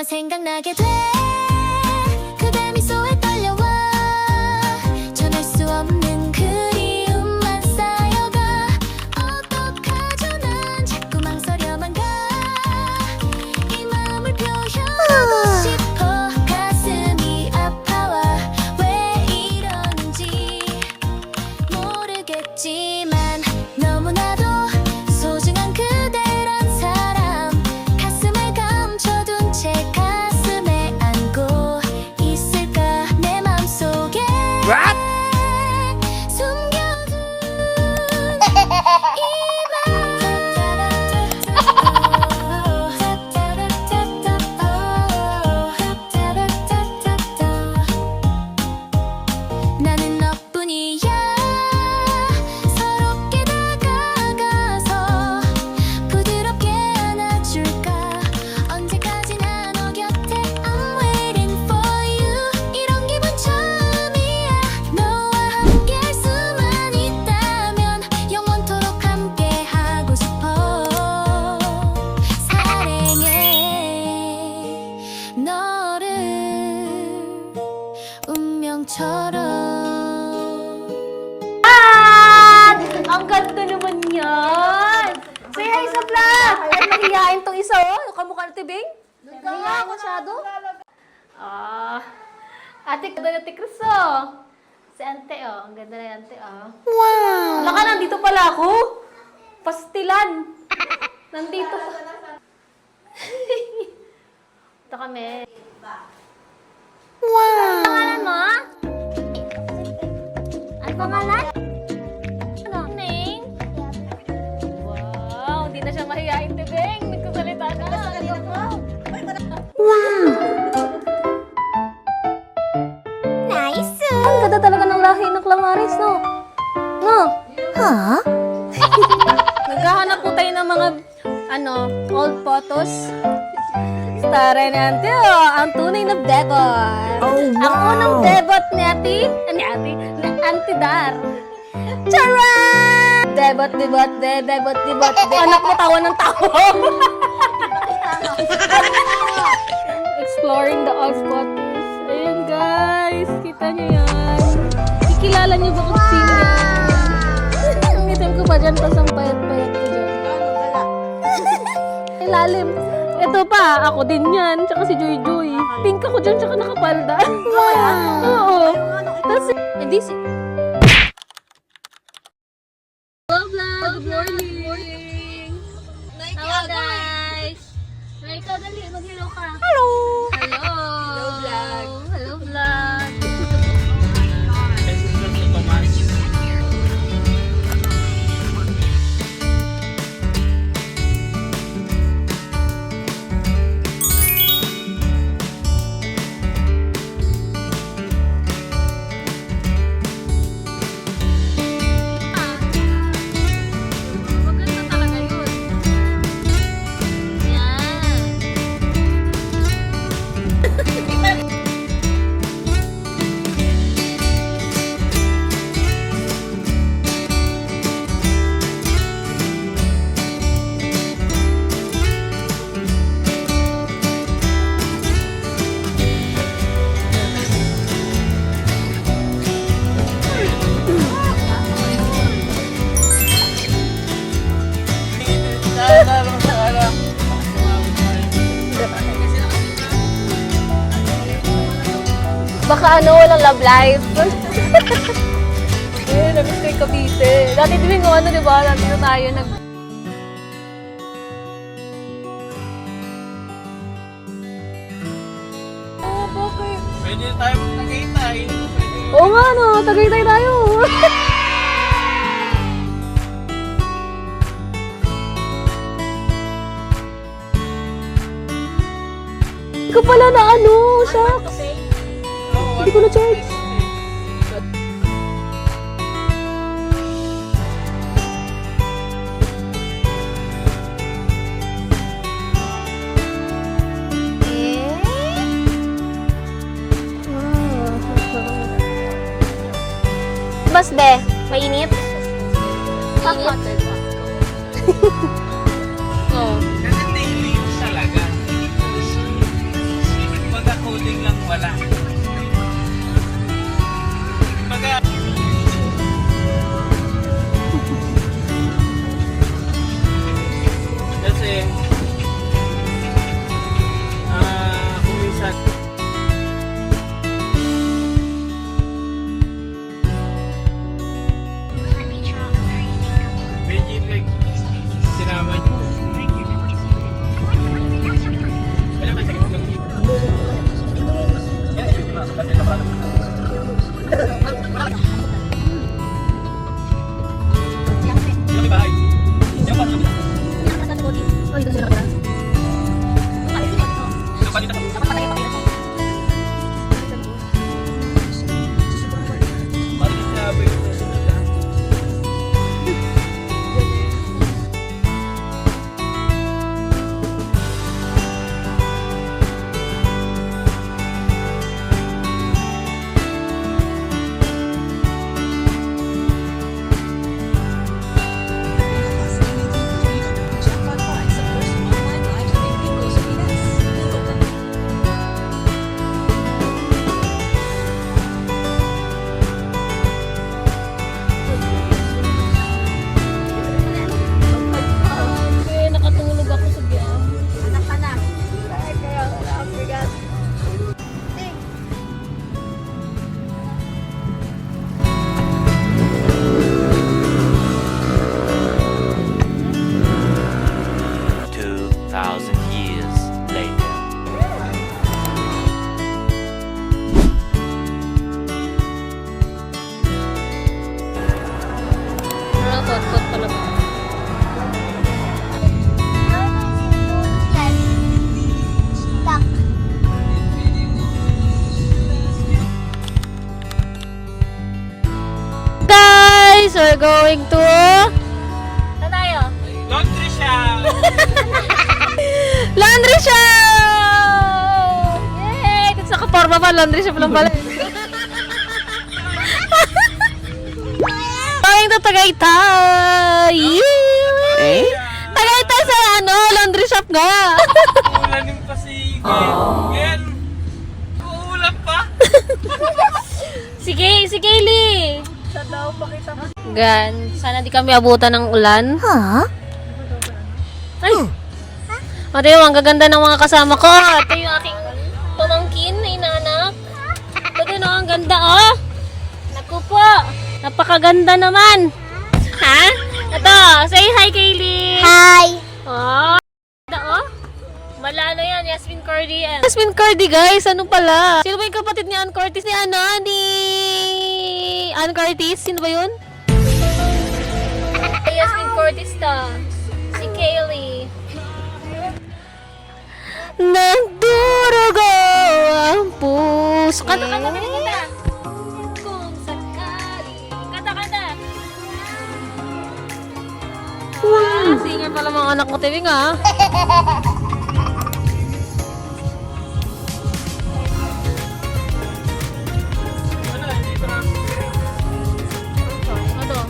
생각나게 돼 그대 미소에 떨려와 전할 수 없는 그리움만 쌓여가 어떡하죠 난 자꾸 망설여만 가 이 마음을 표현하고 싶어 가슴이 아파와 왜 이러는지 모르겠지만 너무나도 소중한 그대란 사람 가슴을 감춰둔 채 가슴에 안고 있을까 내 맘속에 숨겨둔 나는 너뿐이야 서럽게 다가가서 부드럽게 안아줄까 언제까지나 너 곁에 I'm waiting for you 이런 기분 처음이야 너와 함께 할 수만 있다면 영원토록 함께 하고 싶어 사랑해 너를 운명처럼 Ang ganda naman yan! Say hi sa vlog! Ay, nahihain tong isa, oh. Kamukha na tibing? Nahiya ako masyado. Ate, ganda na Tikris, oh. Si Ante, oh. Ang ganda na Ante, oh. Wow! Wala ka, nandito pala ako. Pastilan. Nandito pa. Ito kami. Wow! Ano pangalan mo? Ano pangalan? Ano? Ning? Wow! Hindi na siya mahihain, Tibeng. Nagkasalita na. 나이스 Ang ganda talaga ng lahi ng Clamaris, no? No? 어? Naghahanap po tayo ng mga, old photos. Stara ni Ate, oh. Ang tunay na debot. Ang unang debot ni Auntie Dar. Charan! Debot, Anak mo tawa ng tawa. Exploring the old photos. Ayun, guys. Kita niyo yan. Ikilala niyo ba kung sino yan? Ang itim ko pa dyan, tapos ang payat-payat ko dyan. Ilalim. Ito pa, ako din yan. Tsaka si Joy Joy. Pink ako dyan, tsaka nakapalda. Oo. Tapos, hindi si... Hello, vlog! Good morning! Hello, guys! Ikaw, dali. Mag-hello ka. Hello! Hello! Hello, vlog! Hello, vlog! Maganda talaga yun. Yan. Baka walang love life. Eh, namiss ko yung Cavite. Dati din ko di ba? Dati na tayo nag... Oh, bakit? Pwede tayo mag-Tagaytay. Oo nga, no. Tagaytay tayo. Hindi ko pala na shucks. Hindi ko na-charge. Bas, be. Mainit? Bakit? Kasi daily use talaga. wala. Kumbaga, kasi, kung minsan, medyo like, sinama niyo. Wala ba sakit ng yung bahay. Yung bahay. Yung bahay. Balik sa abay ko sa sinada. Nakatulog ako sa biyan. Anak ka na. Kaya wala akong bigas. Two 2,000 years later. Ano, tot pala ba? Guys, we're going to... Saan tayo? Laundry shop! Laundry shop! Yay! Kasi nakaporma pa, laundry shop lang pala. Going to Tagaytay! Yay! Tagaytay sa ano, laundry shop nga! Ulanin pa si Gen. Uulan pa! Sige, si Kaylee! Sa daw, pakita mo. Gan, sana di kami abutan ng ulan. Ay! Ate, ang gaganda ng mga kasama ko. Ito yung aking pamangkin na inaanak. Ito din, oh, ang ganda, oh. Naku po, napakaganda naman. Ha? Ito, say hi, Kaylee. Hi! Oh, ganda, oh. Malano yan, Yasmin Cordy. Yasmin Cordy, guys. Ano pala? Sino ba yung kapatid ni Ann Curtis? Ni ano? Ni Ann Curtis? Sino ba yun? Yasmin Curtis to. Si Kaylee. Nagdurugo ang puso. Kanta, kanta, kanta. Kung sakali. Kanta, kanta. Wow. Singer pala mga anak mo, Tibing, ha? Ano, hindi pa na. Ano?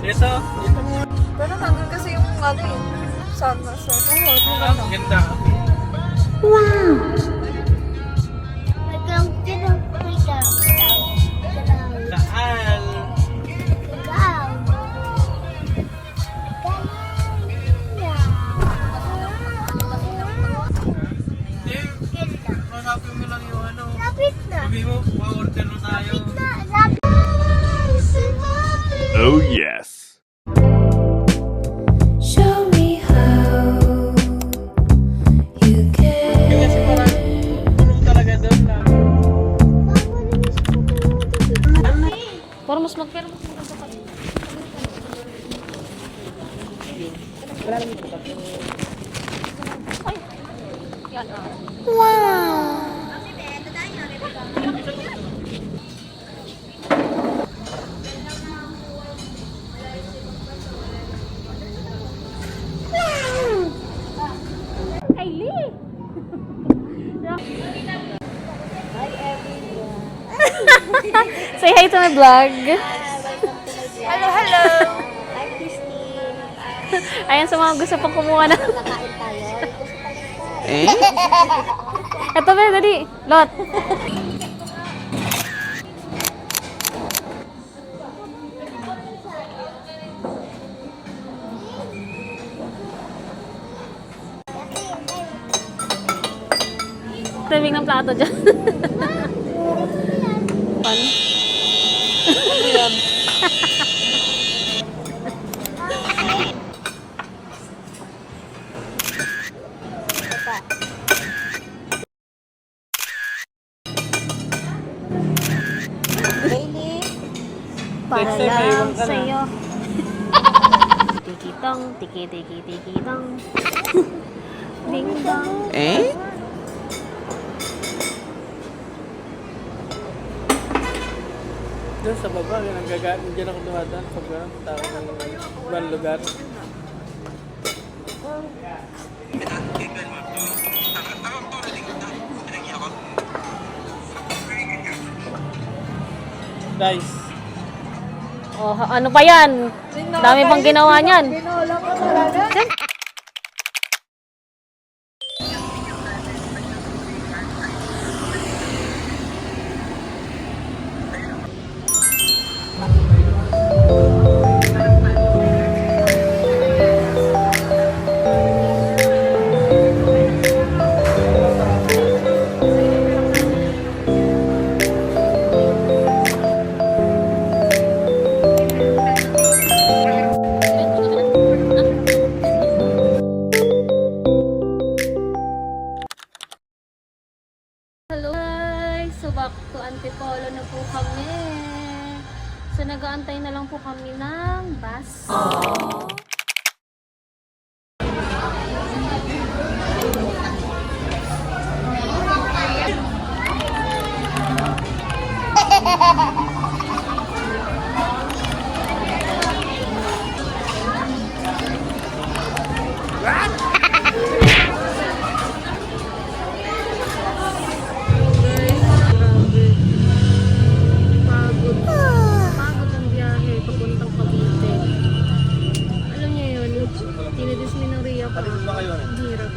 Dito, dito mo. Pero nandun kasi yung ano yung sana sa Ang ganda. Saan? Hindi. Hanapin mo lang yung ano. Sabi mo, pa-order mo tayo. Oh yes. Show me how you Kasi can. parang puno talaga doon na. Para mas magpero mas maganda pa. Ay. Yan, ah. Wow! Say hi to my vlog. Hello, hello! Ayan sa mga gusto pang kumuha na. Ito ba, dali. Lot. Tabing ng plato dyan. Pan. Para Next time, naiwan lang ka na. sa'yo. Tikitong, tikitong. Ding dong. Doon sa baba, nandiyan ako dumadaan pag tao ng ibang lugar. Guys, Oh, ano pa yan? Dami pang ginawa niyan. Binola ko talaga. Hello guys! So back to Antipolo na po kami. So nag-aantay na lang po kami ng bus. Pagod. Pagod ang biyahe papuntang Cavite. Alam niyo yun, tinidis mi ng Ria pa. Ang hirap.